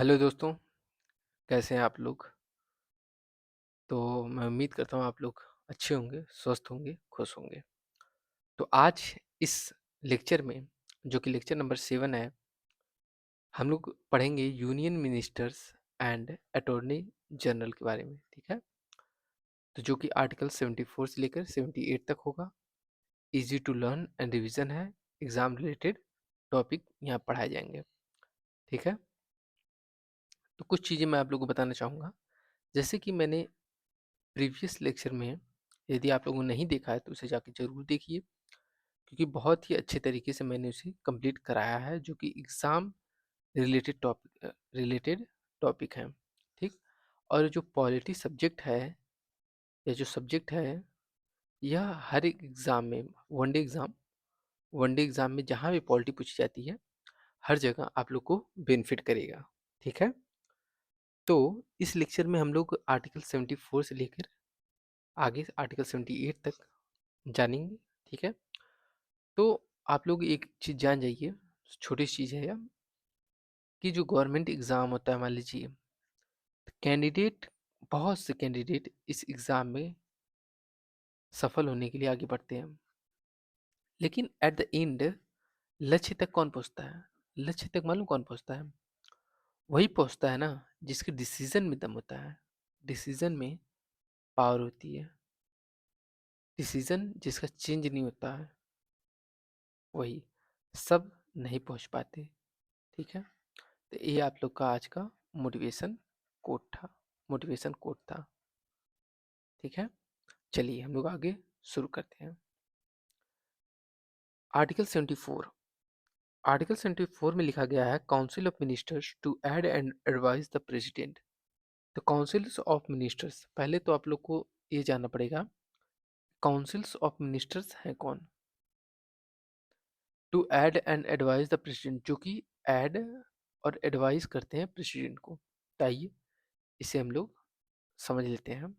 Hello दोस्तों, कैसे हैं आप लोग? तो मैं उम्मीद करता हूँ आप लोग अच्छे होंगे, स्वस्थ होंगे, खुश होंगे। तो आज इस लेक्चर में, जो कि लेक्चर नंबर 7 है, हम लोग पढ़ेंगे union ministers and attorney general के बारे में, ठीक है? तो जो कि आर्टिकल 74 से लेकर 78 तक होगा। Easy to learn and revision है। एग्जाम रिलेटेड टॉपिक यहाँ पढ़ाए जाएंगे, ठीक है? तो कुछ चीज़ें मैं आप लोगों को बताना चाहूँगा। जैसे कि मैंने प्रीवियस लेक्चर में, यदि आप लोगों ने नहीं देखा है तो उसे जाके ज़रूर देखिए, क्योंकि बहुत ही अच्छे तरीके से मैंने उसे कंप्लीट कराया है, जो कि एग्ज़ाम रिलेटेड टॉपिक है, ठीक? और जो पॉलिटी सब्जेक्ट है, या जो सब्जेक्ट है, यह हर एक एग्ज़ाम में, वन डे एग्ज़ाम में जहाँ भी पॉलिटी पूछी जाती है, हर जगह आप लोग को बेनिफिट करेगा, ठीक है? तो इस लेक्चर में हम लोग आर्टिकल 74 से लेकर आगे आर्टिकल 78 तक जानेंगे, ठीक है? तो आप लोग एक चीज़ जान जाइए, छोटी सी चीज़ है यह, कि जो गवर्नमेंट एग्ज़ाम होता है, मान लीजिए कैंडिडेट, बहुत से कैंडिडेट इस एग्ज़ाम में सफल होने के लिए आगे बढ़ते हैं, लेकिन एट द एंड लक्ष्य तक कौन पहुंचता है? लक्ष्य तक मालूम कौन पहुंचता है? वही पहुंचता है ना, जिसके डिसीजन में दम होता है, डिसीजन में पावर होती है, डिसीजन जिसका चेंज नहीं होता है, वही। सब नहीं पहुंच पाते, ठीक है? तो ये आप लोग का आज का मोटिवेशन कोट था, मोटिवेशन कोट था, ठीक है? चलिए हम लोग आगे शुरू करते हैं। आर्टिकल 74। आर्टिकल 74 में लिखा गया है, council of ministers to aid and advise the president. तो काउंसिल्स ऑफ मिनिस्टर्स, पहले तो आप लोग को ये जानना पड़ेगा, काउंसिल्स ऑफ मिनिस्टर्स हैं कौन? To aid and advise the president, जो कि ऐड और एडवाइज करते हैं प्रेसिडेंट को। तो आइए इसे हम लोग समझ लेते हैं,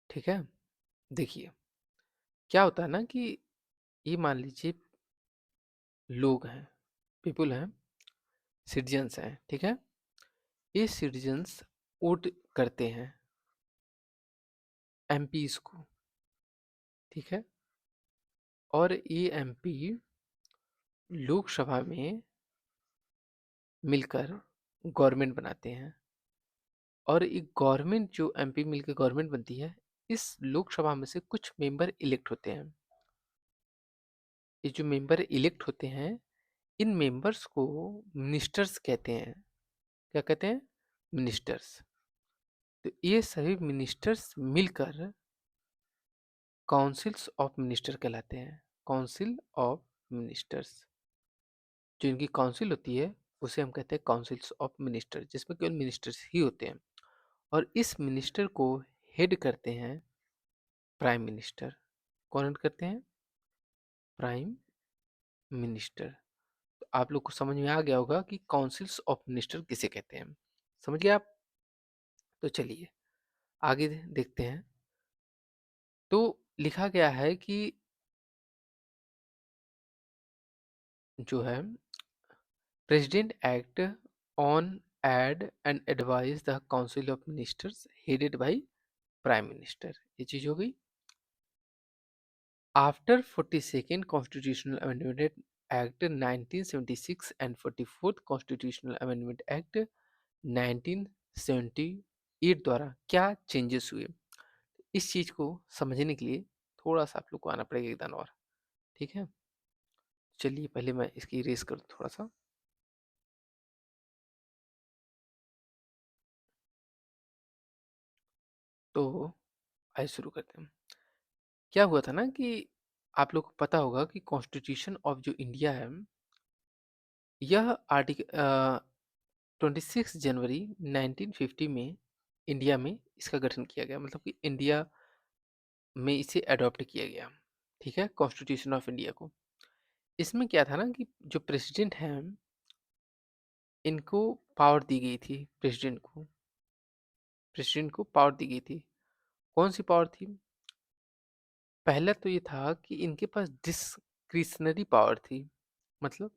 ठीक है? देखिए, क्या होता है ना कि ये मान लीजिए लोग हैं, पीपल हैं, सिटीजन्स हैं, ठीक है? ये सिटीजन्स वोट करते हैं एमपीज को, ठीक है? और ये एमपी लोकसभा में मिलकर गवर्नमेंट बनाते हैं, और एक गवर्नमेंट, जो एमपी मिलकर गवर्नमेंट बनती है, इस लोकसभा में से कुछ मेंबर इलेक्ट होते हैं। ये जो मेंबर इलेक्ट होते हैं, इन मेंबर्स को मिनिस्टर्स कहते हैं। क्या कहते हैं? मिनिस्टर्स। तो ये सभी मिनिस्टर्स मिलकर काउंसिल्स ऑफ मिनिस्टर कहलाते हैं। काउंसिल ऑफ मिनिस्टर्स, जो इनकी काउंसिल होती है, उसे हम कहते हैं काउंसिल्स ऑफ मिनिस्टर, जिसमें केवल मिनिस्टर्स ही होते हैं। और इस मिनिस्टर को हेड करते हैं प्राइम मिनिस्टर। कौन हेड करते हैं? Prime minister. तो आप लोग को समझ में आ गया होगा कि काउंसिल्स ऑफ मिनिस्टर किसे कहते हैं। समझ गए आप? तो चलिए आगे देखते हैं। तो लिखा गया है कि जो है, president act on aid and advise the council of ministers headed by prime minister. ये चीज हो गई। After 42nd constitutional amendment act 1976 and 44th constitutional amendment act 1978 द्वारा क्या चेंजेस हुए, इस चीज को समझने के लिए थोड़ा सा आप लोग को आना पड़ेगा एक दान और, ठीक है? चलिए पहले मैं इसकी रेस करूँ थोड़ा सा। तो आइए शुरू करते हैं। क्या हुआ था ना कि आप लोग को पता होगा कि कॉन्स्टिट्यूशन ऑफ जो इंडिया है, यह आर्टिकल 26 जनवरी 1950 में इंडिया में इसका गठन किया गया, मतलब कि इंडिया में इसे अडॉप्ट किया गया, ठीक है? कॉन्स्टिट्यूशन ऑफ इंडिया को। इसमें क्या था ना कि जो प्रेसिडेंट हैं, इनको पावर दी गई थी, प्रेसिडेंट को पावर दी गई थी। कौन सी पावर थी? पहला तो ये था कि इनके पास डिस्क्रिशनरी पावर थी। मतलब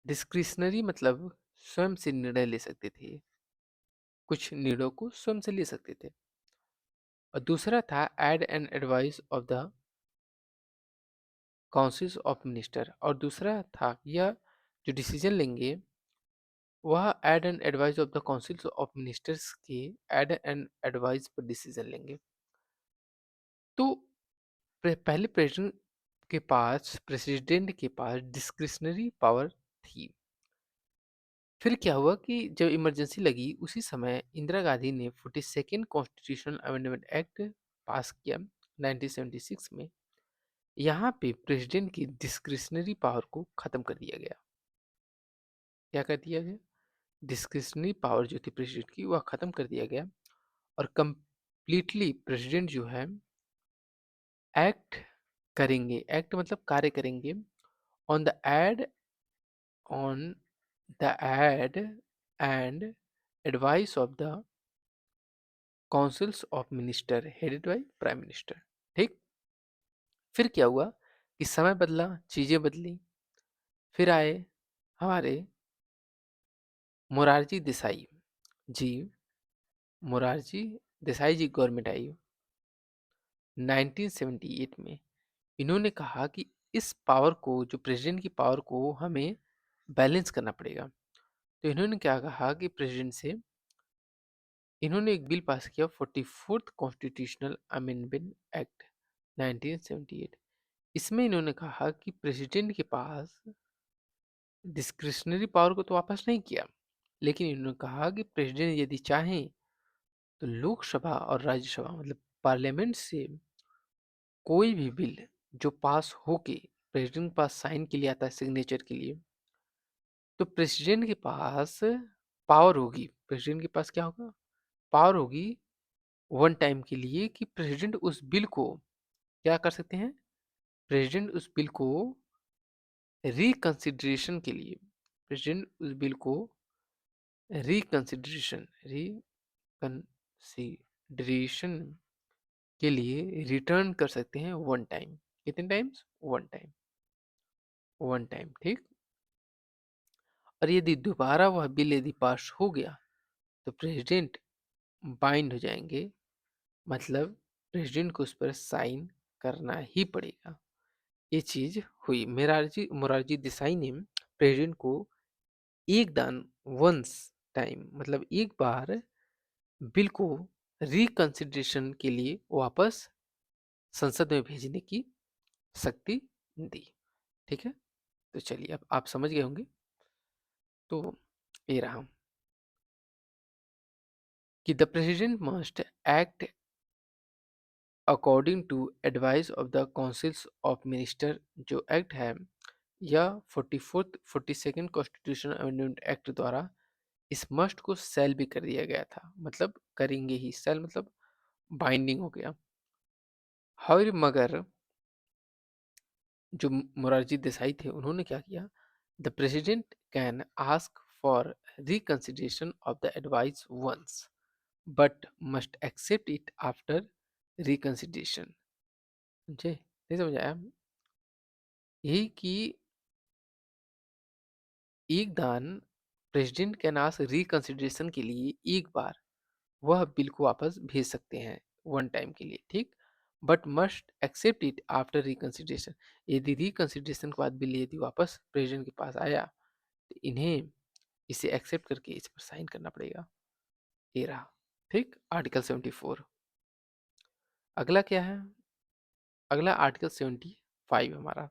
डिस्क्रिशनरी मतलब स्वयं से निर्णय ले सकते थे, कुछ निर्णयों को स्वयं से ले सकते थे। और दूसरा था aid and advice of the councils of minister, और दूसरा था यह जो डिसीजन लेंगे वह aid and advice of the councils of ministers के एड एंड एडवाइस पर डिसीजन लेंगे। तो पहले प्रेसिडेंट के पास डिस्क्रिशनरी पावर थी। फिर क्या हुआ कि जब इमरजेंसी लगी उसी समय इंदिरा गांधी ने 42nd कॉन्स्टिट्यूशनल अमेंडमेंट एक्ट पास किया 1976 में। यहाँ पे प्रेसिडेंट की डिस्क्रिशनरी पावर को खत्म कर दिया गया। क्या कर दिया गया? डिस्क्रिशनरी पावर जो थी प्रेसिडेंट की वह खत्म कर दिया गया, और कंप्लीटली प्रेसिडेंट जो है एक्ट करेंगे, एक्ट मतलब कार्य करेंगे on the aid on the aid and advice of the councils of minister headed by prime minister. ठीक। फिर क्या हुआ कि समय बदला, चीजें बदली। फिर आए हमारे मोरारजी देसाई जी। मोरारजी देसाई जी गवर्नमेंट आई 1978 में। इन्होंने कहा कि इस पावर को, जो प्रेसिडेंट की पावर को हमें बैलेंस करना पड़ेगा। तो इन्होंने क्या कहा कि प्रेसिडेंट से इन्होंने एक बिल पास किया 44th कॉन्स्टिट्यूशनल अमेंडमेंट एक्ट 1978। इसमें इन्होंने कहा कि प्रेसिडेंट के पास डिस्क्रिशनरी पावर को तो वापस नहीं किया, लेकिन इन्होंने कहा कि प्रेसिडेंट यदि चाहें तो लोकसभा और राज्यसभा मतलब पार्लियामेंट से कोई भी बिल जो पास होके प्रेसिडेंट के पास साइन के लिए आता है, सिग्नेचर के लिए, तो प्रेसिडेंट के पास पावर होगी। प्रेसिडेंट के पास क्या होगा? पावर होगी वन टाइम के लिए कि प्रेसिडेंट उस बिल को क्या कर सकते हैं? प्रेसिडेंट उस बिल को रिकंसिडरेशन के लिए, प्रेसिडेंट उस बिल को रिकंसिडरेशन रिकंसिडरेशन के लिए रिटर्न कर सकते हैं वन टाइम। कितने times? One time. One time, ठीक। और यदि दोबारा वह बिल यदि पास हो गया तो प्रेसिडेंट बाइंड हो जाएंगे, मतलब प्रेसिडेंट को उस पर साइन करना ही पड़ेगा। ये चीज हुई। मोरारजी देसाई ने प्रेसिडेंट को एक दान वंस टाइम मतलब एक बार बिल को रिकंसिडरेशन के लिए वापस संसद में भेजने की शक्ति दी। ठीक है, तो चलिए अब आप समझ गए होंगे। तो ये रहा कि the president must act according to advice of the councils of minister. जो एक्ट है यह 42nd कॉन्स्टिट्यूशन अमेंडमेंट एक्ट द्वारा इस मस्ट को सेल भी कर दिया गया था, मतलब करेंगे ही, सेल मतलब बाइंडिंग हो गया। हाउर मगर जो मोरारजी देसाई थे उन्होंने क्या किया? The president can ask for reconsideration of the advice once but must accept it after reconsideration. समझे? नहीं समझ आया? यही कि एक दान प्रेसिडेंट कैन आस्क रिकंसिडरेशन के लिए एक बार वह बिल को वापस भेज सकते हैं वन टाइम के लिए, ठीक। But must accept it after reconsideration. यदि रिकंसिडरेशन के बाद बिल यदि वापस प्रेसिडेंट के पास आया तो इन्हें इसे एक्सेप्ट करके इस पर साइन करना पड़ेगा। ये रहा, ठीक, आर्टिकल 74। अगला क्या है? अगला आर्टिकल 75 हमारा।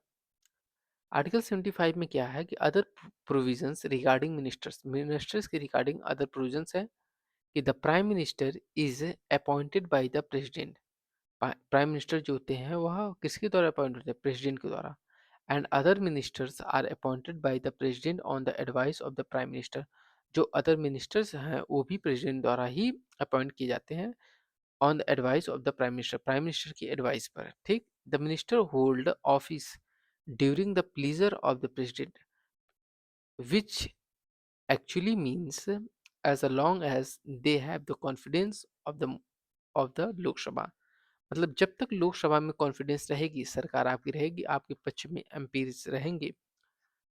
आर्टिकल 75 में क्या है कि other provisions regarding ministers, ministers के रिगार्डिंग अदर प्रोविजंस है कि the prime minister is appointed by the president. Prime minister जो होते हैं वह किसके द्वारा अपॉइंट होते हैं? प्रेसिडेंट के द्वारा। And other ministers are appointed by the president on the advice of the prime minister. जो अदर मिनिस्टर्स हैं वो भी प्रेसिडेंट द्वारा ही अपॉइंट किए जाते हैं on the advice of the prime minister, prime minister की एडवाइस पर, ठीक। The minister hold office during the pleaser of the president which actually means as long as they have the confidence of the लोक सभा। मतलब जब तक लोकसभा में confidence रहेगी, सरकार आपकी रहेगी, आपके पक्ष में एमपीज रहेंगे,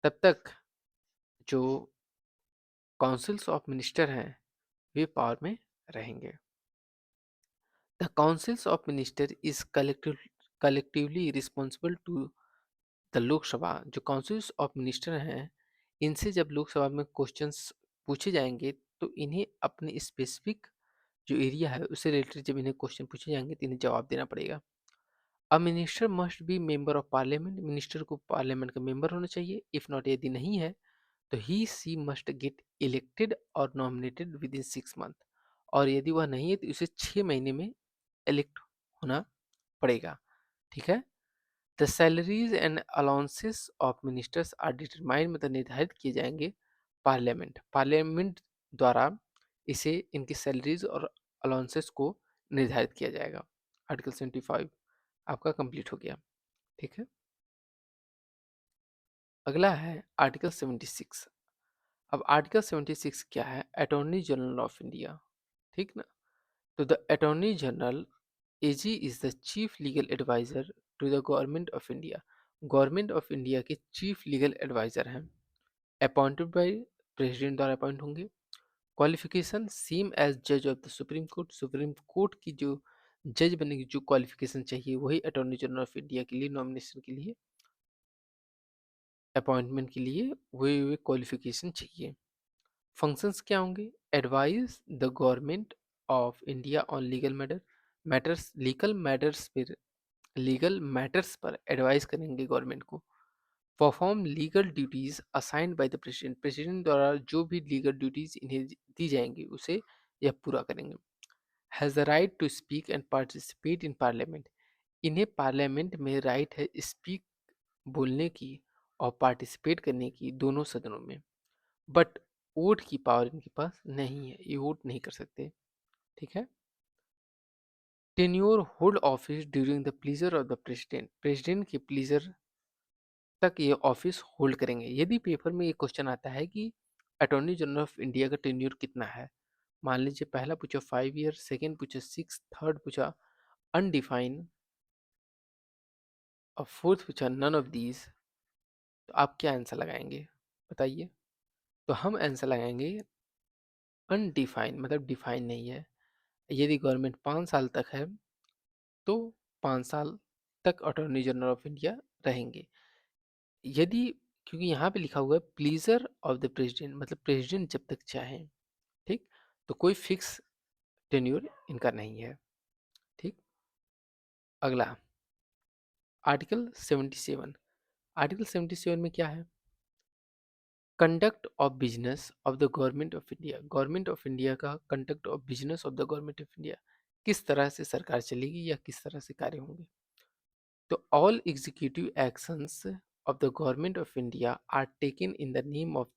तब तक जो काउंसिल्स ऑफ मिनिस्टर हैं वे पावर में रहेंगे। The councils of minister is collectively responsible to the Lok Sabha. जो काउंसिल्स ऑफ मिनिस्टर हैं, इनसे जब लोकसभा में क्वेश्चंस पूछे जाएंगे तो इन्हें अपने स्पेसिफिक जो एरिया है उससे रिलेटेड जब इन्हें क्वेश्चन पूछे जाएंगे तो इन्हें जवाब देना पड़ेगा। A minister must be member of parliament. Minister को पार्लियामेंट का मेंबर होना चाहिए। इफ नॉट, यदि नहीं है तो ही सी मस्ट गेट इलेक्टेड और नॉमिनेटेड विद इन 6 मंथ। और यदि वह नहीं है तो उसे 6 महीने में इलेक्ट होना पड़ेगा। ठीक है। The salaries and allowances of ministers are determined, मतलब निर्धारित किए जाएंगे पार्लियामेंट द्वारा। इसे इनकी सैलरीज और अलाउंसेस को निर्धारित किया जाएगा। आर्टिकल 75 आपका कंप्लीट हो गया। ठीक है। अगला है आर्टिकल 76। अब आर्टिकल 76 क्या है? Attorney general of India. ठीक ना। तो the attorney general AG is the chief legal adviser to the government of India. Government of India के चीफ लीगल एडवाइजर हैं। अपॉइंटेड बाय प्रेसिडेंट द्वारा अपॉइंट होंगे। क्वालिफिकेशन सेम एज जज of the supreme court. Supreme court की जो जज बनने की जो क्वालिफिकेशन चाहिए वही अटॉर्नी जनरल ऑफ इंडिया के लिए नॉमिनेशन के लिए, अपॉइंटमेंट के लिए वही क्वालिफिकेशन चाहिए। फंक्शंस क्या होंगे? Advise the government of India on legal matters legal matters पर एडवाइस करेंगे गवर्नमेंट को। Perform legal duties assigned by the president. President द्वारा जो भी लीगल ड्यूटीज इन्हें दी जाएंगी उसे यह पूरा करेंगे। Has the right to speak and participate in parliament. इन्हें पार्लियामेंट में राइट है स्पीक बोलने की और पार्टिसिपेट करने की दोनों सदनों में। बट वोट की पावर इनके पास नहीं है, ये वोट नहीं कर सकते। ठीक है। Tenure hold office during the pleaser of the president. President के प्लीजर तक ये ऑफिस होल्ड करेंगे। यदि पेपर में ये क्वेश्चन आता है कि अटॉर्नी जनरल ऑफ इंडिया का टेन्योर कितना है, मान लीजिए पहला पूछा 5 ईयर, सेकेंड पूछा 6, थर्ड पूछा अनडिफाइन और फोर्थ पूछा नन ऑफ दीज, तो आप क्या आंसर लगाएंगे बताइए? तो हम आंसर लगाएंगे अनडिफाइन, मतलब डिफाइन नहीं है। यदि गवर्नमेंट 5 साल तक है तो 5 साल तक अटॉर्नी जनरल ऑफ इंडिया रहेंगे। यदि, क्योंकि यहाँ पे लिखा हुआ है प्लीजर ऑफ द प्रेसिडेंट, मतलब प्रेसिडेंट जब तक चाहें। ठीक। तो कोई फिक्स टेन्योर इनका नहीं है। ठीक। अगला आर्टिकल 77। आर्टिकल 77 में क्या है? Conduct of business of the government of India. Government of India का conduct of business of the government of India, किस तरह से सरकार चलेगी या किस तरह से कार्य होंगे। तो all executive actions of the government of India are taken in the name of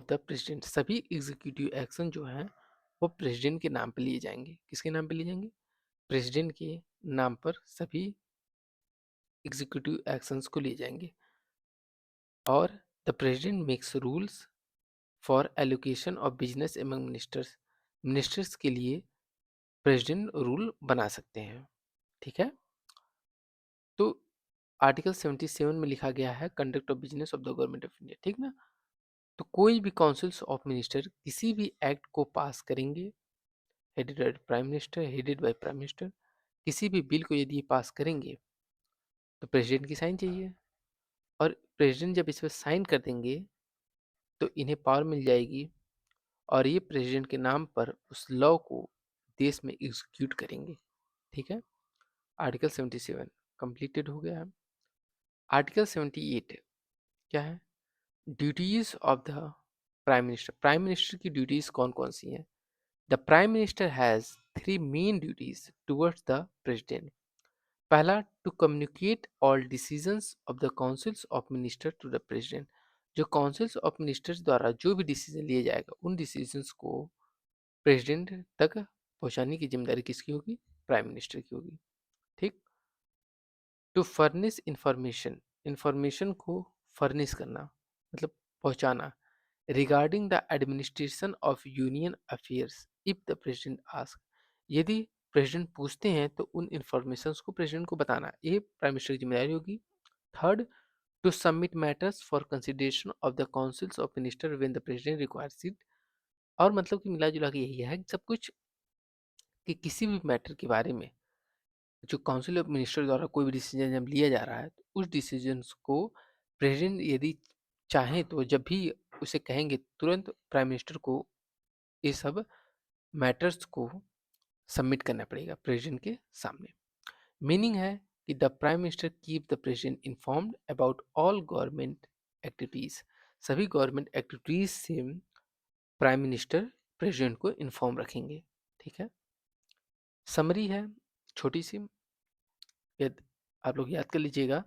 the president. सभी एग्जीक्यूटिव एक्शन जो हैं वो प्रेसिडेंट के नाम पे लिए जाएंगे। किसके नाम पे लिए जाएंगे? प्रेसिडेंट के नाम पर सभी एग्जीक्यूटिव एक्शंस को लिए जाएंगे। और the president makes rules for allocation of business among ministers. Ministers के लिए प्रेसिडेंट रूल बना सकते हैं। ठीक है। तो आर्टिकल 77 में लिखा गया है conduct of business of the government of India. ठीक ना। तो कोई भी काउंसिल्स ऑफ मिनिस्टर किसी भी एक्ट को पास करेंगे, हेडेड बाय प्राइम मिनिस्टर। किसी भी बिल को यदि ये पास करेंगे तो प्रेसिडेंट की साइन चाहिए, और प्रेसिडेंट जब इस पर साइन कर देंगे तो इन्हें पावर मिल जाएगी और ये प्रेसिडेंट के नाम पर उस लॉ को देश में एग्जीक्यूट करेंगे। ठीक है। आर्टिकल 77 कंप्लीटेड हो गया है। आर्टिकल 78 क्या है? Duties of the prime minister. Prime minister की ड्यूटीज कौन कौन सी हैं? The prime minister has 3 main duties towards the president. पहला, to communicate all decisions of the councils of minister to the president. जो काउंसिल्स ऑफ मिनिस्टर्स द्वारा जो भी डिसीजन लिया जाएगा उन डिसीजंस को प्रेसिडेंट तक पहुंचाने की जिम्मेदारी किसकी होगी? प्राइम मिनिस्टर की होगी। ठीक। टू फर्निश इंफॉर्मेशन, इंफॉर्मेशन को फर्निश करना मतलब पहुंचाना। Regarding the administration of union affairs if the president ask. यदि प्रेसिडेंट पूछते हैं तो उन इंफॉर्मेशन को प्रेसिडेंट को बताना, ये प्राइम मिनिस्टर की जिम्मेदारी होगी। Third, to submit matters for consideration of the councils of minister when the president requires it. और मतलब कि मिला जुला के यही है कि सब कुछ, कि किसी भी मैटर के बारे में जो काउंसिल ऑफ मिनिस्टर द्वारा कोई भी डिसीजन जब लिया जा रहा है, तो उस डिसीजंस को प्रेसिडेंट यदि चाहें तो जब भी उसे कहेंगे, तुरंत प्राइम मिनिस्टर को ये सब मैटर्स को सबमिट करना पड़ेगा प्रेसिडेंट के सामने। मीनिंग है कि the prime minister keep the president informed about all government activities. सभी गवर्नमेंट एक्टिविटीज से प्राइम मिनिस्टर प्रेसिडेंट को इन्फॉर्म रखेंगे। ठीक है, समरी है छोटी सी, यदि आप लोग याद कर लीजिएगा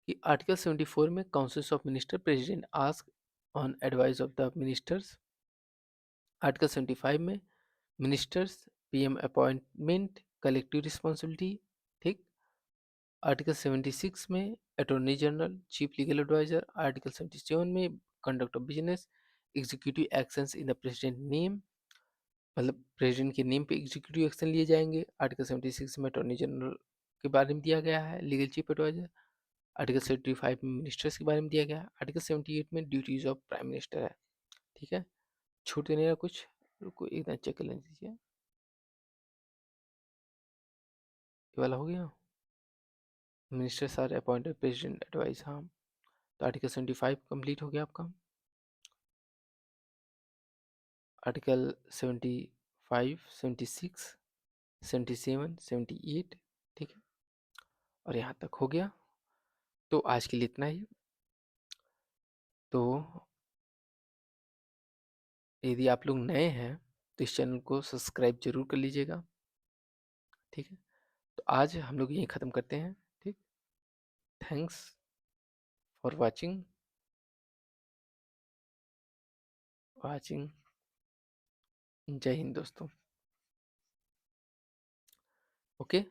कि आर्टिकल 74 में councils of minister president ask on advice of the ministers. Article 75 में ministers PM appointment collective responsibility. ठीक। आर्टिकल 76 में attorney general chief legal adviser. Article 77 में conduct of business executive actions in the president name, मतलब president के name पे executive action लिए जाएंगे। Article 76 में अटॉर्नी जनरल के बारे में दिया गया है, लीगल चीफ एडवाइजर। आर्टिकल 75 में मिनिस्टर्स के बारे में दिया गया है। आर्टिकल 78 में ड्यूटीज ऑफ प्राइम मिनिस्टर है। ठीक है, छूट तो नहीं रहा कुछ? रुको एक बार चेक कर लेने दीजिए, ये वाला हो गया। Ministers are appointed president advice, हाँ। तो आर्टिकल 75 कंप्लीट हो गया आपका। आर्टिकल 75, 76, 77, 78। ठीक है, और यहाँ तक हो गया। तो आज के लिए इतना ही। तो यदि आप लोग नए हैं तो इस चैनल को सब्सक्राइब जरूर कर लीजिएगा। ठीक है, तो आज हम लोग यहीं ख़त्म करते हैं। ठीक, थैंक्स फॉर वाचिंग वाचिंग। जय हिंद दोस्तों। ओके।